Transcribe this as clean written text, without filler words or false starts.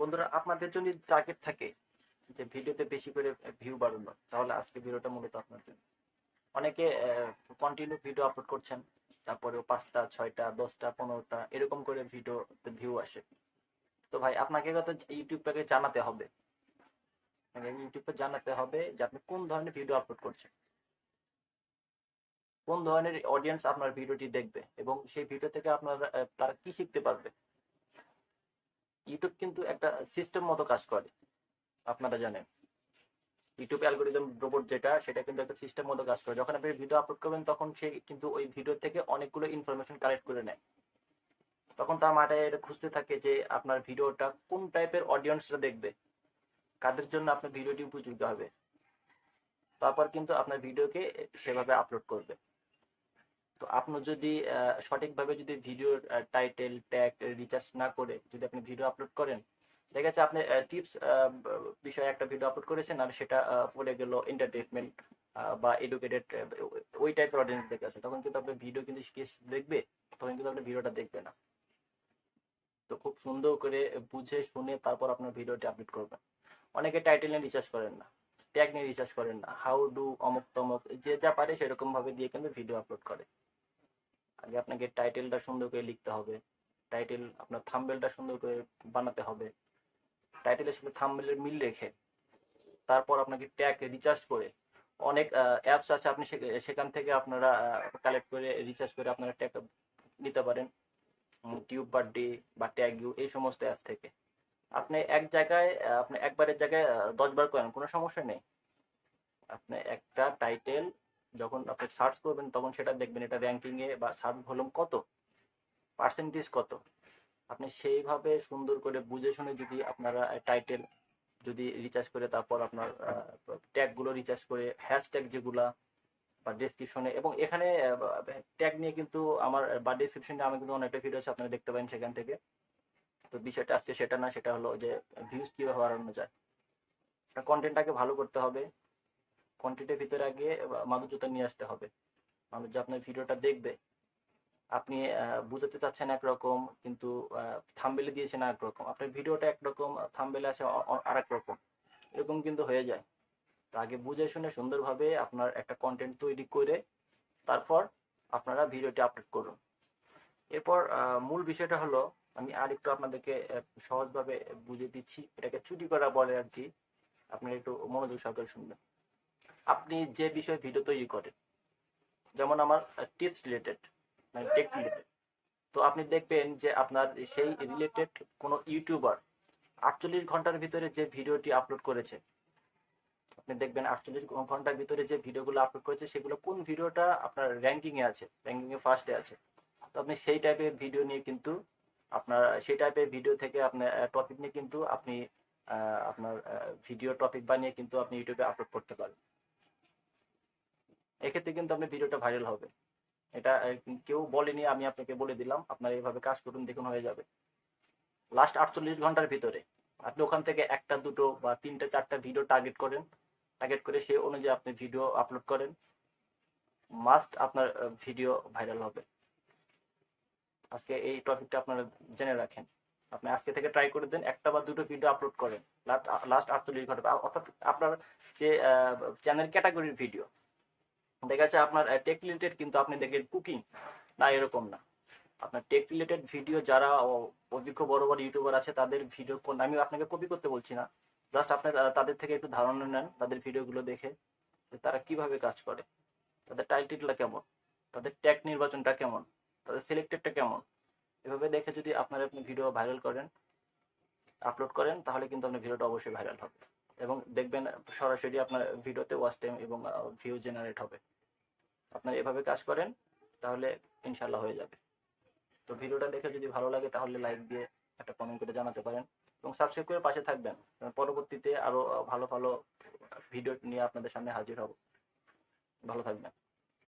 বন্ধুরা, আপনাদের জন্য টার্গেট থাকে যে ভিডিওতে বেশি করে ভিউ বাড়ানো, তাহলে আজকে ভিডিওটা মূলত আপনার জন্য। অনেকে কন্টিনিউ ভিডিও আপলোড করছেন, তারপরেও 5টা 6টা 10টা 15টা এরকম করে ভিডিওতে ভিউ আসে। তো ভাই, আপনাকে কথা ইউটিউবটাকে জানাতে হবে, মানে ইউটিউবে জানাতে হবে যে আপনি কোন ধরনের ভিডিও আপলোড করছেন, কোন ধরনের অডিয়েন্স আপনার ভিডিওটি দেখবে এবং সেই ভিডিও থেকে আপনারা তারা কি শিখতে পারবে। ইউটিউব কিন্তু একটা সিস্টেম মতো কাজ করে, আপনারা জানেন। ইউটিউব অ্যালগোরিদম রোবট যেটা, সেটা কিন্তু একটা সিস্টেম মতো কাজ করে। যখন আপনি ভিডিও আপলোড করবেন তখন সে কিন্তু ওই ভিডিও থেকে অনেকগুলো ইনফরমেশন কালেক্ট করে নেয়। তখন তার মাথায় এটা খুঁজতে থাকে যে আপনার ভিডিওটা কোন টাইপের অডিয়েন্সরা দেখবে, কাদের জন্য আপনার ভিডিওটি উপযোগী হবে। তারপর কিন্তু আপনার ভিডিওকে সেভাবে আপলোড করবে। তো আপনি যদি সঠিকভাবে যদি ভিডিওর টাইটেল ট্যাগ রিসার্চ না করে যদি আপনি ভিডিও আপলোড করেন, দেখা যাচ্ছে আপনি টিপস বিষয়ে একটা ভিডিও আপলোড করেছেন আর সেটা পড়ে গেল এন্টারটেনমেন্ট বা এডুকেটেড, ওই টাইপের অডিয়েন্স দেখে আছে, তখন কিন্তু আপনার ভিডিও কিন্তু দেখবে, তখন কিন্তু আপনার ভিডিওটা দেখবে না। তো খুব সুন্দর করে বুঝে শুনে তারপর আপনার ভিডিওটি আপলোড করবেন। অনেকে টাইটেল নিয়ে রিসার্চ করেন না, ট্যাগ নিয়ে রিসার্চ করেন না, হাউ ডু অমুক তমুক যে যা পারে সেরকম ভাবে দিয়ে কিন্তু ভিডিও আপলোড করে। আগে আপনাকে টাইটেলটা সুন্দর করে লিখতে হবে, টাইটেল আপনার থাম্বনেলটা সুন্দর করে বানাতে হবে, টাইটেলের সাথে থাম্বনেলের মিল রেখে তারপর আপনাকে ট্যাগ রিচার্জ করে অনেক অ্যাপস আছে, আপনি সেখান থেকে আপনারা কালেক্ট করে রিচার্জ করে আপনারা ট্যাগ নিতে পারেন। টিউব বা ডে বা ট্যাগ ইউ, এই সমস্ত অ্যাপ থেকে আপনি এক জায়গায় আপনি একবারের জায়গায় 10বার করেন, কোনো সমস্যা নেই। আপনি একটা টাইটেল যখন আপনি সার্চ করবেন তখন সেটা দেখবেন এটা র্যাঙ্কিংয়ে বা সার্চ ভলিউম কত, পার্সেন্টেজ কত। আপনি সেইভাবে সুন্দর করে বুঝে শুনে যদি আপনারা টাইটেল যদি রিচার্জ করে তারপর আপনার ট্যাগগুলো রিচার্জ করে হ্যাশট্যাগ যেগুলা বা ডেসক্রিপশনে, এবং এখানে ট্যাগ নিয়ে কিন্তু আমার বা ডেসক্রিপশনে আমি কিন্তু অনেকটা ভিডিও আছে, আপনারা দেখতে পারেন সেখান থেকে। তো বিষয়টা আজকে সেটা না, সেটা হলো যে ভিউজ কীভাবে বাড়ানো যায়। কন্টেন্টটাকে ভালো করতে হবে, কন্টেন্টের ভিতরে আগে মাধুর্যতা নিয়ে আসতে হবে। মানুষ যে আপনার ভিডিওটা দেখবে, আপনি বুঝাতে চাচ্ছেন একরকম কিন্তু থাম্বনেলে দিয়েছেন একরকম, আপনার ভিডিওটা একরকম থাম্বনেলে আছে আরেক রকম, এরকম কিন্তু হয়ে যায়। তো আগে বুঝে শুনে সুন্দরভাবে আপনার একটা কন্টেন্ট তৈরি করে তারপর আপনারা ভিডিওটি আপলোড করুন। এরপর মূল বিষয়টা হলো, আমি আর একটু আপনাদেরকে সহজভাবে বুঝিয়ে দিচ্ছি, এটাকে চুটি করা বলে আর কি। আপনি একটু মনোযোগ সহকারে শুনবেন। আপনি যে বিষয়ে ভিডিও তৈরি করেন, যেমন আমার টিপস রিলেটেড, মানে টেক রিলেটেড, তো আপনি দেখবেন যে আপনার সেই রিলেটেড কোনো ইউটিউবার 48 ঘন্টার ভিতরে যে ভিডিওটি আপলোড করেছে, আপনি দেখবেন 48 ঘন্টার ভিতরে যে ভিডিওগুলো আপলোড করেছে সেগুলো কোন ভিডিওটা আপনার র্যাঙ্কিংয়ে আছে, র্যাঙ্কিংয়ে ফার্স্টে আছে। তো আপনি সেই টাইপের ভিডিও নিয়ে কিন্তু আপনার সেই টাইপের ভিডিও থেকে আপনার টপিক নিয়ে কিন্তু আপনি আপনার ভিডিও টপিক বানিয়ে কিন্তু আপনি ইউটিউবে আপলোড করতে পারেন। এক্ষেত্রে কিন্তু আপনার ভিডিওটা ভাইরাল হবে। এটা কেউ বলেনি, আমি আপনাকে বলে দিলাম। আপনারা এইভাবে কাজ করুন, দেখুন হয়ে যাবে। লাস্ট 48 ঘন্টার ভিতরে আপনি ওখান থেকে একটা দুটো বা 3টে 4টা ভিডিও টার্গেট করেন, টার্গেট করে সেই অনুযায়ী আপনি ভিডিও আপলোড করেন, মাস্ট আপনার ভিডিও ভাইরাল হবে। আজকে এই টপিকটা আপনারা জেনে রাখেন। আপনি আজকে থেকে ট্রাই করে দেন, একটা বা দুটো ভিডিও আপলোড করেন লাস্ট 48 ঘন্টা, অর্থাৎ আপনার যে চ্যানেল ক্যাটাগরির ভিডিও, দেখা যাচ্ছে আপনার টেক রিলেটেড কিন্তু আপনি দেখেন কুকিং না, এরকম না। আপনার টেক রিলেটেড ভিডিও যারা অভিজ্ঞ বড় বড় ইউটিউবার আছে তাদের ভিডিও, কোন আমি আপনাকে কপি করতে বলছি না, জাস্ট আপনি তাদের থেকে একটু ধারণা নেন, তাদের ভিডিওগুলো দেখে তারা কিভাবে কাজ করে, তাদের টাইটেলটা কেমন, তাদের ট্যাগ নির্বাচনটা কেমন, তাদের সিলেক্টেডটা কেমন। এভাবে দেখে যদি আপনি ভিডিও ভাইরাল করেন, আপলোড করেন, তাহলে কিন্তু আপনার ভিডিওটা অবশ্যই ভাইরাল হবে এবং দেখবেন সরাসরি আপনার ভিডিওতে ওয়াচ টাইম এবং ভিউ জেনারেট হবে। আপনারা এভাবে কাজ করেন, তাহলে ইনশাল্লাহ হয়ে যাবে। তো ভিডিওটা দেখে যদি ভালো লাগে তাহলে লাইক দিয়ে একটা কমেন্ট করে জানাতে পারেন এবং সাবস্ক্রাইব করে পাশে থাকবেন, পরবর্তীতে আরও ভালো ভালো ভিডিও নিয়ে আপনাদের সামনে হাজির হব। ভালো থাকবেন।